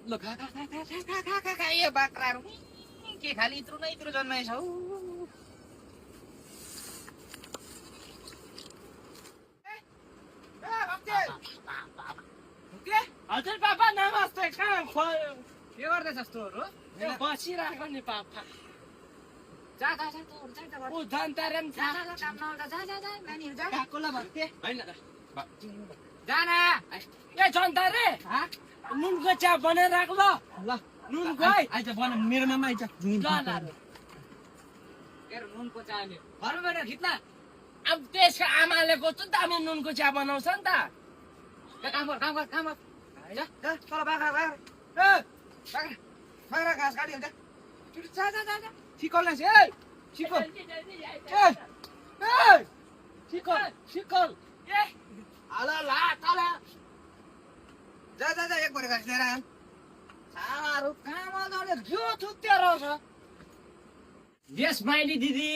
ल खा यो बाख्राहरू के खालि यत्रो न यत्रो जन्माएछ हौ हजुर पापा नमस्ते कहाँ के गर्दैछस् तँहरू बसिरहेको नि पापा जा जा जा तँहरू जा जा ऊ जनतारे पनि जा जा काम नआउँदा जा जा जा नानीहरू जा काकोलाई भन्थे होइन जा न ए जनता रे नुनको चिया बनाइराख् ल ल नुनको है आइज बन मेरोमा पनि आइज ल ल तेरो नुनको चाहले घरमा गएर खिच्न अब त्यसको आमाले कस्तो दामी नुनको चिया बनाउँछ नि त काम गर जा जा तल बाख्रा बाख्रा ए बाख्रा बाख्रा घाँस काटियो जा जा जा जा जा सिकल नै ए सिकल ए ए सिकल सिकल ए हाल ला तल जा जा जा एक बोरी घाँस लिएर आऊ सालाहरू कहाँमा जाने जो थुत्या रहेछ यस माइली दिदी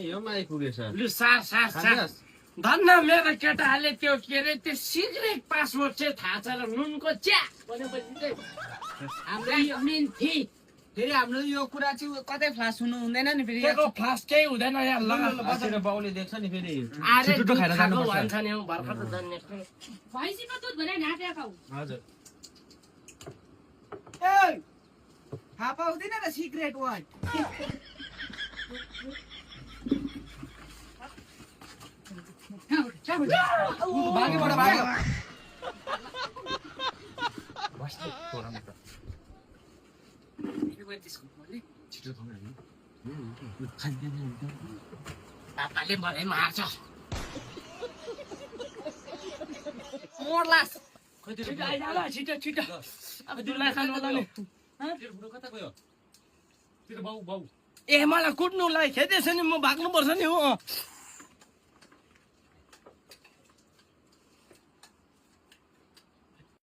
यो मा आइपुगेछ लु सास धन्न मेरो केटाले त्यो के अरे त्यो सिक्रेट पासवर्ड चाहिँ थाहा छ र नुनको चिया भनेपछि चाहिँ हाम्रो यो मेन थी फेरि हाम्रो यो कुरा चाहिँ कतै फ्लास हुनु हुँदैन नि फेरि त्यसको फ्लास केही हुँदैन यहाँ बसेर बाउले देख्छ नि फेरि आरे छिटो खाएर जानुपर्छ भन्छ नि भर्खर त जान्ने भैँसीको दुध भने ढाँटे खाऊ हजुर ए थाहा पाउँदैन र सिक्रेट वान बाँकीबाट भाग्यो पापाले मलाई मार्छ मोर्लास छिटो आइज ल छिटो छिटो अब दुलाई खानु होला नि कता गयो तेरो बाउ ए मलाई कुट्नुलाई खेदेछ नि म भाग्नुपर्छ नि हो